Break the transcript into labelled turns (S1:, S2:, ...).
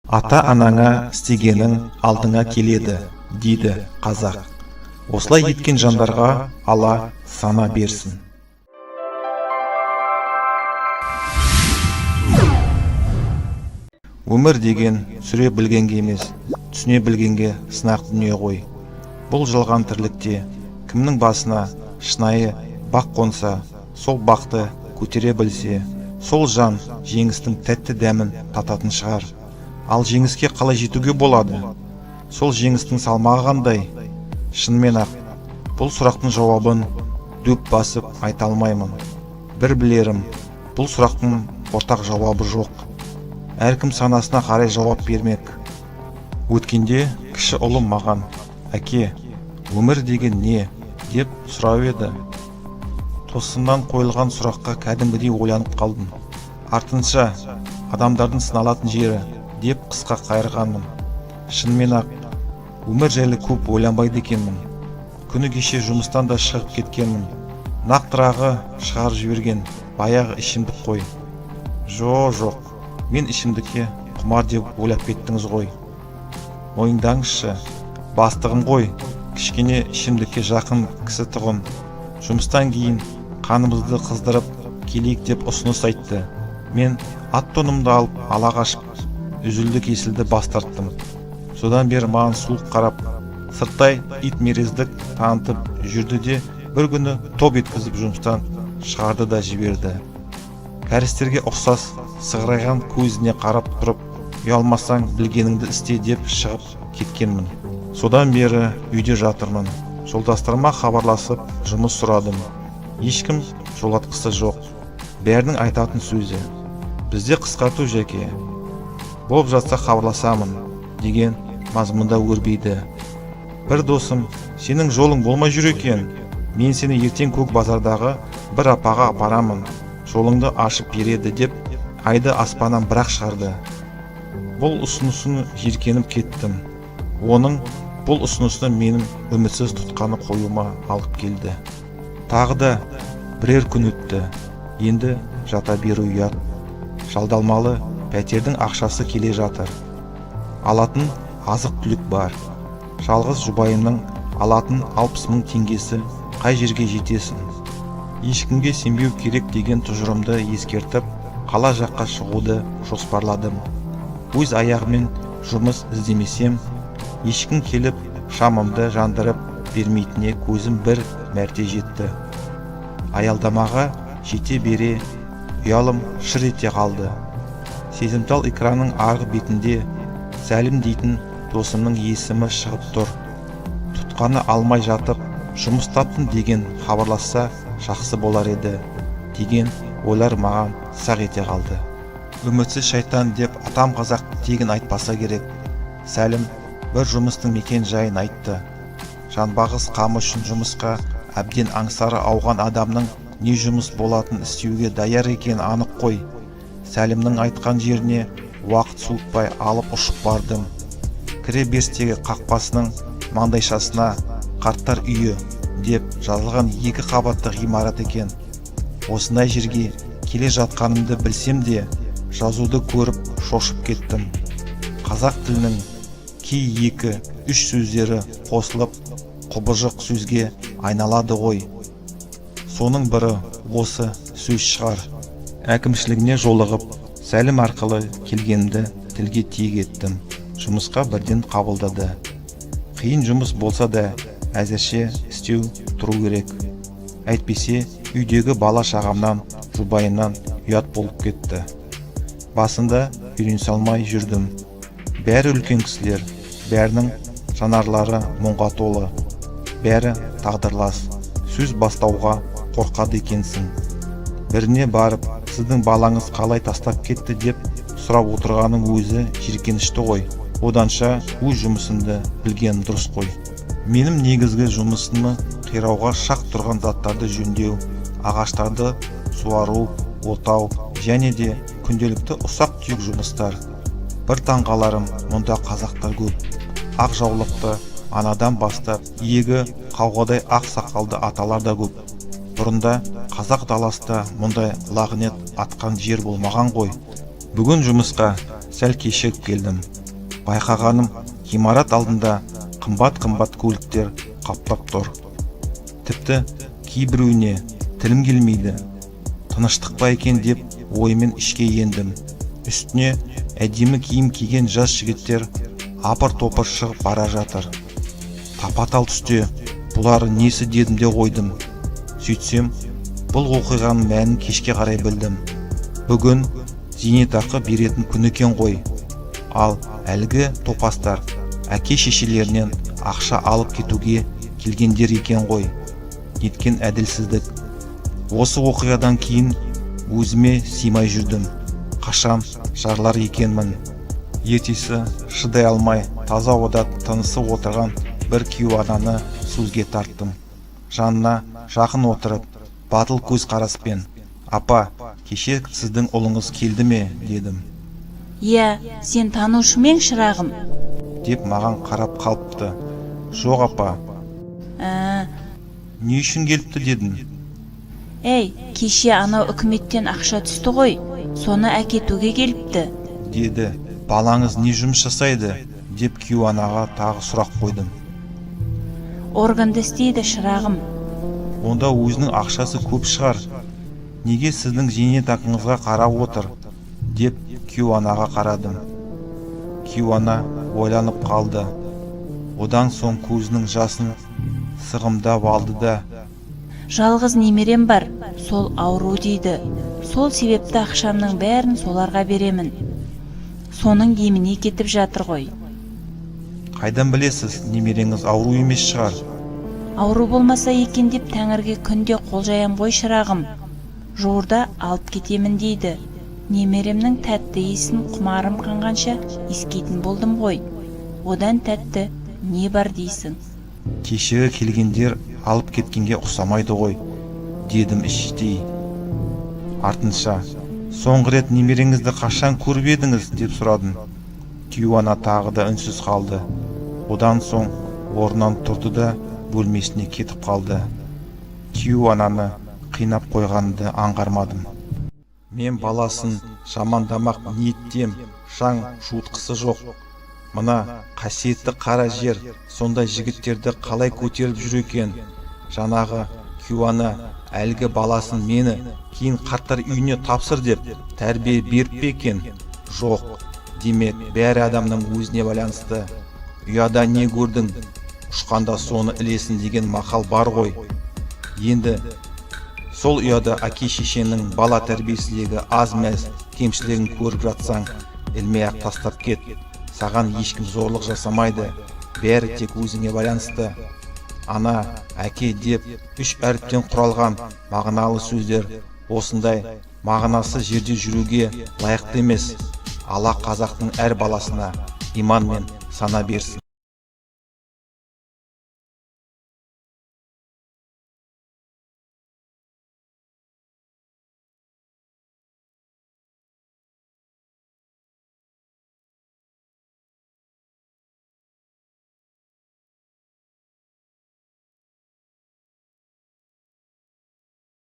S1: Ата-анаңа істегенің алдыңа келеді, дейді қазақ. Осылай еткен жандарға Алла сана берсін. Өмір деген сүре білгенге емес, түсіне білгенге сынақ дүние ғой. Бұл жалған тірлікте кімнің басына шынайы бақ қонса, сол бақты көтере білсе, сол жан жеңістің тәтті дәмін тататын шығар. Ал жеңіске қалай жетуге болады? Сол жеңістің салмағы қандай? Шынымен ақ, бұл сұрақтың жауабын дөп басып айта алмаймын. Бір білерім, бұл сұрақтың ортақ жауабы жоқ. Әркім санасына қарай жауап бермек. Өткенде кіші ұлым маған: «Әке, өмір деген не?» деп сұрап еді. Тосымнан қойылған сұраққа кәдімгідей ойланып қалдым. Артынша адамдардың сыналатын жері деп қысқа қайырғанмын. Шынымен ақ, өмір жайлы көп ойланбайды екенмін. Күні кеше жұмыстан да шығып кеткенмін. Нақтырағы шығарып жіберген баяғы ішімдік қой. Жоқ, мен ішімдікке құмар деп ойлап кеттіңіз ғой. Мойындаңызшы, бастығым ғой, кішкене ішімдікке жақын кісі тұғын. Жұмыстан кейін қанымызды қыздырып келейік деп ұсыныс айтты. Мен ат-тонымды алып ала қашып, үзілді кесілді бас тарттым. Содан бері маған суық қарап, сырттай ит мерездік танытып жүрді де бір күні топ еткізіп жұмыстан шығарды да жіберді. Кәрістерге ұқсас сығырайған көзіне қарап тұрып, ұялмасаң білгеніңді істе деп шығып кеткенмін. Содан бері үйде жатырмын. Жолдастарыма хабарласып жұмыс сұрадым. Ешкім жолатқысы жоқ. Бәрінің айтатын сөзі: «Бізде қысқарту жеке. Болып жатса хабарласамын» деген мазмұнда өрбейді. Бір досым: «Сенің жолың болмай жүр екен. Мен сені ертең көк базардағы бір апаға апарамын. Жолыңды ашып береді» деп айды аспаннан бірақ шығарды. Бұл ұсынысын жиіркеніп кеттім. Оның бұл ұсынысты менің үмітсіз тұтқаны қоюыма алып келді. Тағы да бірер күн өтті. Енді жата беру ұят. Жалдалмалы пәтердің ақшасы келе жатыр. Алатын азық-түлік бар. Жалғыз жұбайымның алатын 60 000 теңгесі қай жерге жетесін? Ешкімге сенбеу керек деген тұжырымды ескертіп, қала жаққа шығуды жоспарладым. Өз аяғымен жұмыс іздемесем, ешкім келіп шамымды жандырып бермейтіне көзім бір мәрте жетті. Аялдамаға жете бере ұялым шыр ете қалды. Сезімтал экранның арғы бетінде Сәлім дейтін досымның есімі шығып тұр. Тұтқаны алмай жатып, жұмыс таптым деген хабарласса жақсы болар еді деген ойлар маған сақ ете қалды. Үмітсіз шайтан деп атам қазақ тегін айтпаса керек. Сәлім бір жұмыстың мекен жайын айтты. Жанбағыз қамы үшін жұмысқа әбден аңсары ауған адамның не жұмыс болатын істеуге даяр екен анық қой. Сәлімнің айтқан жеріне уақыт суытпай алып ұшып бардым. Кіре берістегі қақпасының маңдайшасына «Қарттар үйі» деп жазылған 2 қабатты ғимарат екен. Осындай жерге келе жатқанымды білсем де, жазуды көріп шошып кеттім. Қазақ тілінің кей 2-3 сөздері қосылып құбыжық сөзге айналады ғой. Соның бірі осы сөз шығар. Әкімшілігіне жолығып, Сәлім арқылы келгенімді тілге тиек еттім. Жұмысқа бірден қабылдады. Қиын жұмыс болса да әзірше істеу тұру керек. Әйтпесе үйдегі бала шағамнан, жұбайымнан ұят болып кетті. Басында үйренісе алмай жүрдім. Бәрі үлкен кісілер, бәрінің жанарлары мұңға толы. Бәрі тағдырлас. Сөз бастауға қорқады екенсің. Біріне барып, сіздің балаңыз қалай тастап кетті деп сұрап отырғаның өзі жиіркенішті ғой. Оданша өз жұмысымды білген дұрыс қой. Менің негізгі жұмысымы қирауға шақ тұрған заттарды жөндеу, ағаштарды суару, отау және де күнделікті ұсақ түйек жұмыстар. Бір таңғаларым, мұнда қазақтар көп. Ақ жаулықты анадан бастап иегі қауғадай ақ сақалды аталар да көп. Бұрында қазақ даласында мұндай лағнет атқан жер болмаған ғой. Бүгін жұмысқа сәл кешігіп келдім. Байқағаным, ғимарат алдында қымбат көліктер қаптап тұр. Тіпті кейбіреуіне тілім келмейді. Тыныштық па екен деп оймен ішке ендім. Үстіне әдемі киім киген жас жігіттер апыр-топыр шығып бара жатыр. Тапа-тал түсте бұлар несі дедім де қойдым. Сөйтсем, бұл оқиғаның мәнін кешке қарай білдім. Бүгін зейнетақы беретін күн екен ғой. Ал әлгі топастар әке-шешелерінен ақша алып кетуге келгендер екен ғой. Неткен әділсіздік. Осы оқиғадан кейін өзіме симай жүрдім. Қашан жарлар екенмін. Ертесі шыдай алмай таза ода тынысып отырған бір күйеу ананы сөзге тарттым. Жанына жақын отырып, батыл көз қараспен: «Апа, кеше сіздің ұлыңыз келді ме?» дедім.
S2: «Иә, сен танушы ма ең, шырағым?»
S1: деп маған қарап қалыпты. «Жоқ, апа». «Не үшін келіпті?» дедім.
S2: «Әй, кеше анау үкіметтен ақша түсті ғой, соны әкетуге келіпті»
S1: деді. «Балаңыз не жұмыс жасайды?» деп күйеу анаға тағы сұрақ қойдым.
S2: «Органда істейді, шырағым».
S1: «Онда өзінің ақшасы көп шығар. Неге сіздің зейнетақыңызға қарап отыр?» деп күйеу анаға қарадым. Күйеу ана ойланып қалды. Одан соң көзінің жасын сығымдап алды да:
S2: «Жалғыз немерем бар, сол ауру дейді. Сол себепті ақшамның бәрін соларға беремін. Соның еміне кетіп жатыр ғой».
S1: «Қайдан білесіз, немереңіз ауру емес шығар?»
S2: «Ауру болмаса екен деп тәңірге күнде қол жаям ғой, шырағым. Жуырда алып кетемін дейді. Немеремнің тәтті иісін құмарым қанғанша иіскейтін болдым ғой. Одан тәтті не бар дейсің?»
S1: «Кешегі келгендер алып кеткенге ұқсамайды ғой», дедім іштей. Артынша: «Соңғы рет немереңізді қашан көріп едіңіз?» деп сұрадым. Күйеу ана тағы да үнсіз қалды. Одан соң орнынан тұрды да бөлмесіне кетіп қалды. Күйеу ананы қинап қойғанды аңғармадым. Мен баласын жамандамақ ниеттем, шаң жуытқысы жоқ. Мына қасиетті қара жер сондай жігіттерді қалай көтеріп жүр екен? Жаңағы күйеу ана әлгі баласын мені кейін қарттар үйіне тапсыр деп тәрбие беріп пе екен? Жоқ. Демек, бәрі адамның өзіне байланысты. Ұяда не көрдің, ұшқанда соны ілесін деген мақал бар ғой. Енді сол ұяда әке-шешенің бала тәрбиесіндегі аз-мәз кемшілігін көріп жатсаң, ілмей-ақ тастап кет. Саған ешкім зорлық жасамайды. Бәрі тек өзіңе байланысты. Ана, әке деп 3 әріптен құралған мағыналы сөздер осындай мағынасы жерде жүруге лайықты емес. Алла қазақтың әр баласына иман мен сана берсін.